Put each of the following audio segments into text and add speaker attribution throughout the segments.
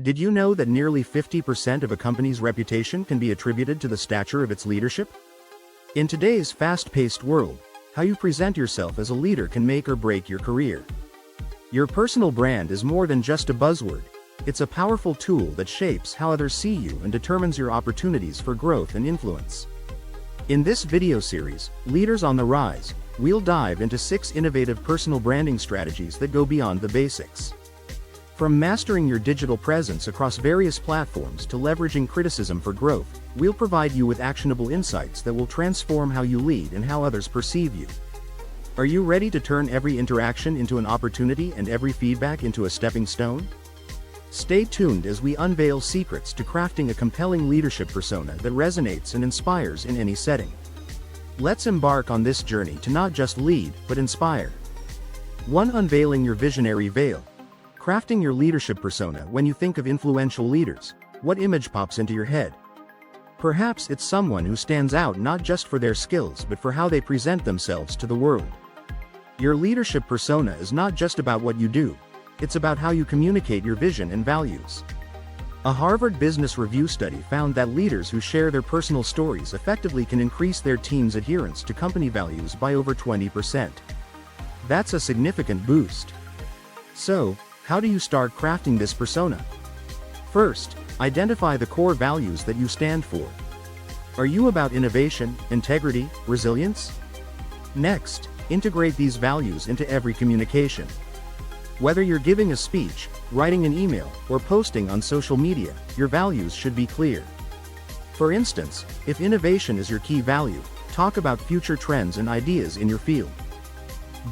Speaker 1: Did you know that nearly 50% of a company's reputation can be attributed to the stature of its leadership? In today's fast-paced world, how you present yourself as a leader can make or break your career. Your personal brand is more than just a buzzword. It's a powerful tool that shapes how others see you and determines your opportunities for growth and influence. In this video series, Leaders on the Rise, we'll dive into 6 innovative personal branding strategies that go beyond the basics. From mastering your digital presence across various platforms to leveraging criticism for growth, we'll provide you with actionable insights that will transform how you lead and how others perceive you. Are you ready to turn every interaction into an opportunity and every feedback into a stepping stone? Stay tuned as we unveil secrets to crafting a compelling leadership persona that resonates and inspires in any setting. Let's embark on this journey to not just lead, but inspire. 1. Unveiling your visionary veil. Crafting your leadership persona. When you think of influential leaders, what image pops into your head? Perhaps it's someone who stands out not just for their skills but for how they present themselves to the world. Your leadership persona is not just about what you do, it's about how you communicate your vision and values. A Harvard Business Review study found that leaders who share their personal stories effectively can increase their team's adherence to company values by over 20%. That's a significant boost. So, how do you start crafting this persona? First, identify the core values that you stand for. Are you about innovation, integrity, resilience? Next, integrate these values into every communication. Whether you're giving a speech, writing an email, or posting on social media, your values should be clear. For instance, if innovation is your key value, talk about future trends and ideas in your field.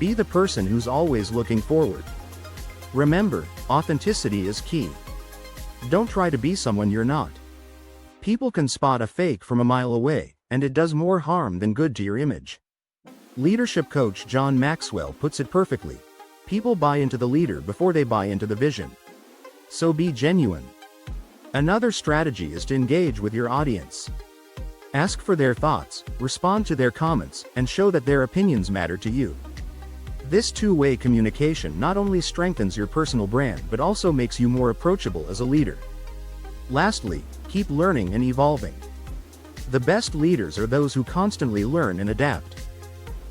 Speaker 1: Be the person who's always looking forward. Remember, authenticity is key. Don't try to be someone you're not. People can spot a fake from a mile away, and it does more harm than good to your image. Leadership coach John Maxwell puts it perfectly. People buy into the leader before they buy into the vision. So be genuine. Another strategy is to engage with your audience. Ask for their thoughts, respond to their comments, and show that their opinions matter to you. This two-way communication not only strengthens your personal brand but also makes you more approachable as a leader. Lastly, keep learning and evolving. The best leaders are those who constantly learn and adapt.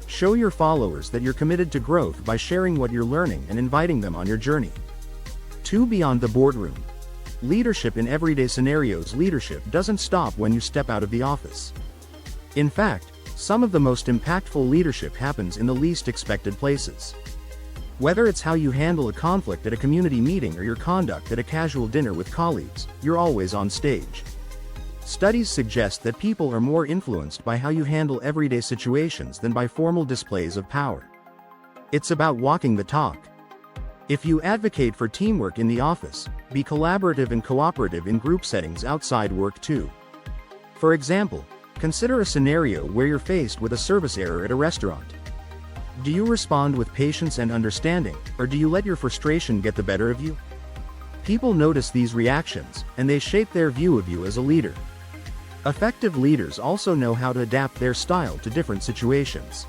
Speaker 1: Show your followers that you're committed to growth by sharing what you're learning and inviting them on your journey. 2. Beyond the boardroom. Leadership in everyday scenarios. Leadership doesn't stop when you step out of the office. In fact, some of the most impactful leadership happens in the least expected places. Whether it's how you handle a conflict at a community meeting or your conduct at a casual dinner with colleagues, you're always on stage. Studies suggest that people are more influenced by how you handle everyday situations than by formal displays of power. It's about walking the talk. If you advocate for teamwork in the office, be collaborative and cooperative in group settings outside work too. For example, consider a scenario where you're faced with a service error at a restaurant. Do you respond with patience and understanding, or do you let your frustration get the better of you? People notice these reactions, and they shape their view of you as a leader. Effective leaders also know how to adapt their style to different situations.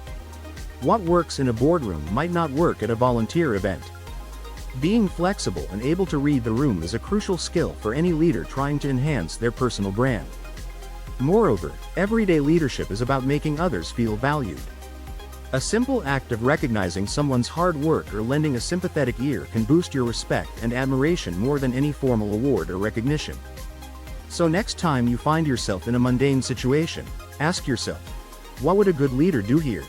Speaker 1: What works in a boardroom might not work at a volunteer event. Being flexible and able to read the room is a crucial skill for any leader trying to enhance their personal brand. Moreover, everyday leadership is about making others feel valued. A simple act of recognizing someone's hard work or lending a sympathetic ear can boost your respect and admiration more than any formal award or recognition. So next time you find yourself in a mundane situation, ask yourself, what would a good leader do here?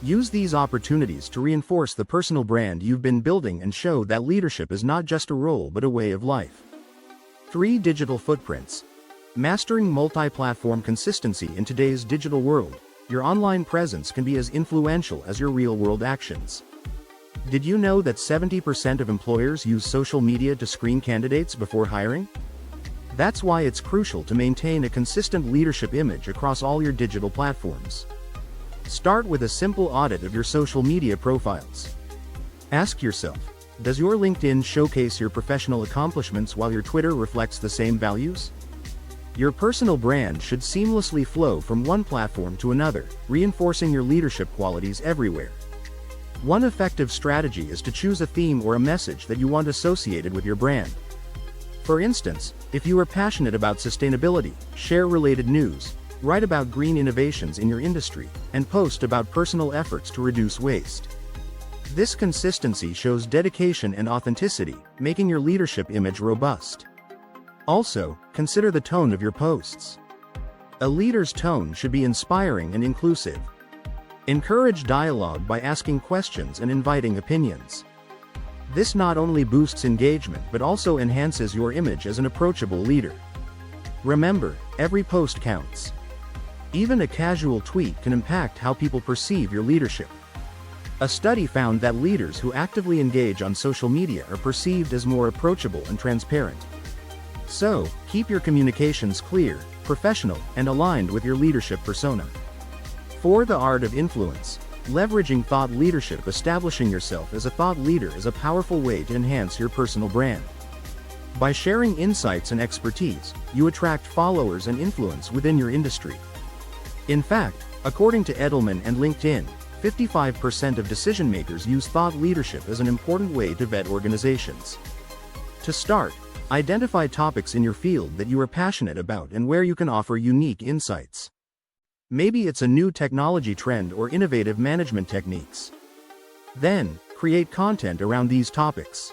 Speaker 1: Use these opportunities to reinforce the personal brand you've been building and show that leadership is not just a role but a way of life. 3. Digital footprints. Mastering multi-platform consistency. In today's digital world, your online presence can be as influential as your real-world actions. Did you know that 70% of employers use social media to screen candidates before hiring? That's why it's crucial to maintain a consistent leadership image across all your digital platforms. Start with a simple audit of your social media profiles. Ask yourself, does your LinkedIn showcase your professional accomplishments while your Twitter reflects the same values? Your personal brand should seamlessly flow from one platform to another, reinforcing your leadership qualities everywhere. One effective strategy is to choose a theme or a message that you want associated with your brand. For instance, if you are passionate about sustainability, share related news, write about green innovations in your industry, and post about personal efforts to reduce waste. This consistency shows dedication and authenticity, making your leadership image robust. Also, consider the tone of your posts. A leader's tone should be inspiring and inclusive. Encourage dialogue by asking questions and inviting opinions. This not only boosts engagement but also enhances your image as an approachable leader. Remember, every post counts. Even a casual tweet can impact how people perceive your leadership. A study found that leaders who actively engage on social media are perceived as more approachable and transparent. So, keep your communications clear, professional, and aligned with your leadership persona. For the art of influence, leveraging thought leadership. Establishing yourself as a thought leader is a powerful way to enhance your personal brand. By sharing insights and expertise, you attract followers and influence within your industry. In fact, according to Edelman and LinkedIn, 55% of decision makers use thought leadership as an important way to vet organizations. To start, identify topics in your field that you are passionate about and where you can offer unique insights. Maybe it's a new technology trend or innovative management techniques. Then, create content around these topics.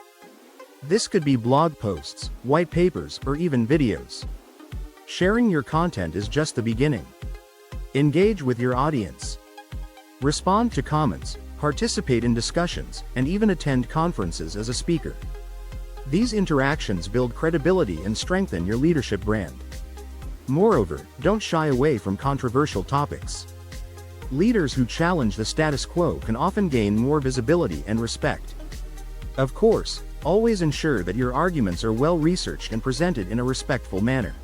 Speaker 1: This could be blog posts, white papers, or even videos. Sharing your content is just the beginning. Engage with your audience. Respond to comments, participate in discussions, and even attend conferences as a speaker. These interactions build credibility and strengthen your leadership brand. Moreover, don't shy away from controversial topics. Leaders who challenge the status quo can often gain more visibility and respect. Of course, always ensure that your arguments are well researched and presented in a respectful manner.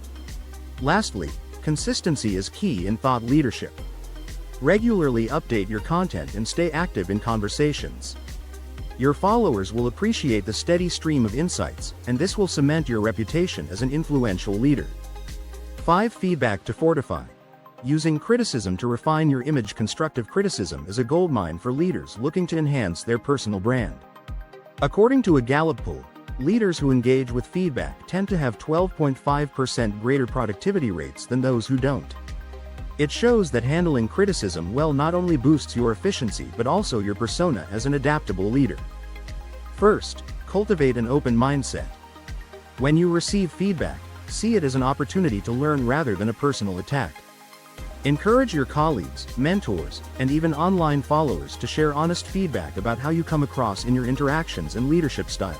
Speaker 1: Lastly, consistency is key in thought leadership. Regularly update your content and stay active in conversations. Your followers will appreciate the steady stream of insights, and this will cement your reputation as an influential leader. 5. Feedback to fortify. Using criticism to refine your image. Constructive criticism is a goldmine for leaders looking to enhance their personal brand. According to a Gallup poll, leaders who engage with feedback tend to have 12.5% greater productivity rates than those who don't. It shows that handling criticism well not only boosts your efficiency but also your persona as an adaptable leader. First, cultivate an open mindset. When you receive feedback, see it as an opportunity to learn rather than a personal attack. Encourage your colleagues, mentors, and even online followers to share honest feedback about how you come across in your interactions and leadership style.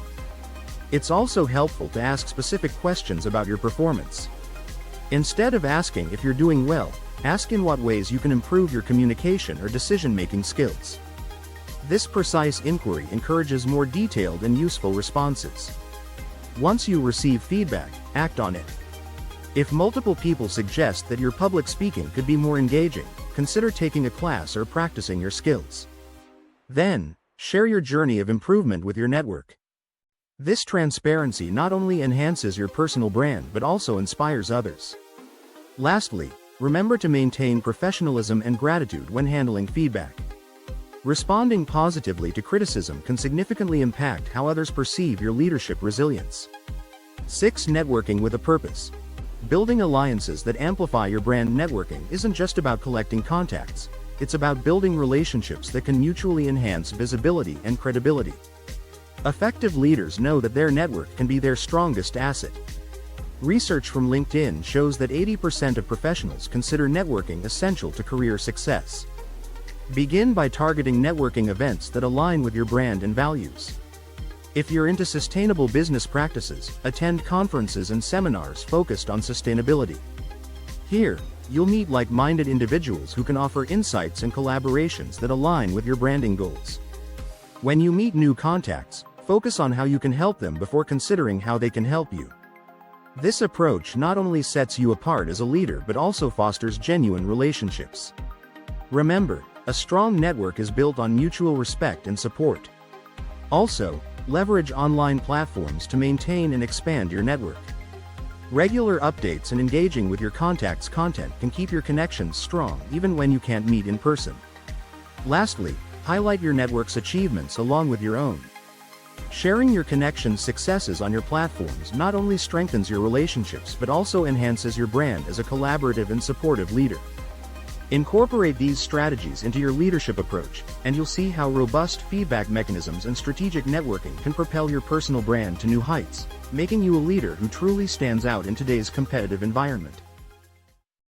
Speaker 1: It's also helpful to ask specific questions about your performance. Instead of asking if you're doing well, ask in what ways you can improve your communication or decision-making skills. This precise inquiry encourages more detailed and useful responses. Once you receive feedback, act on it. If multiple people suggest that your public speaking could be more engaging, consider taking a class or practicing your skills. Then, share your journey of improvement with your network. This transparency not only enhances your personal brand but also inspires others. Lastly, remember to maintain professionalism and gratitude when handling feedback. Responding positively to criticism can significantly impact how others perceive your leadership resilience. 6. Networking with a purpose. Building alliances that amplify your brand. Networking isn't just about collecting contacts, it's about building relationships that can mutually enhance visibility and credibility. Effective leaders know that their network can be their strongest asset. Research from LinkedIn shows that 80% of professionals consider networking essential to career success. Begin by targeting networking events that align with your brand and values. If you're into sustainable business practices, attend conferences and seminars focused on sustainability. Here, you'll meet like-minded individuals who can offer insights and collaborations that align with your branding goals. When you meet new contacts, focus on how you can help them before considering how they can help you. This approach not only sets you apart as a leader but also fosters genuine relationships. Remember, a strong network is built on mutual respect and support. Also, leverage online platforms to maintain and expand your network. Regular updates and engaging with your contacts' content can keep your connections strong even when you can't meet in person. Lastly, highlight your network's achievements along with your own. Sharing your connections' successes on your platforms not only strengthens your relationships but also enhances your brand as a collaborative and supportive leader. Incorporate these strategies into your leadership approach, and you'll see how robust feedback mechanisms and strategic networking can propel your personal brand to new heights, making you a leader who truly stands out in today's competitive environment.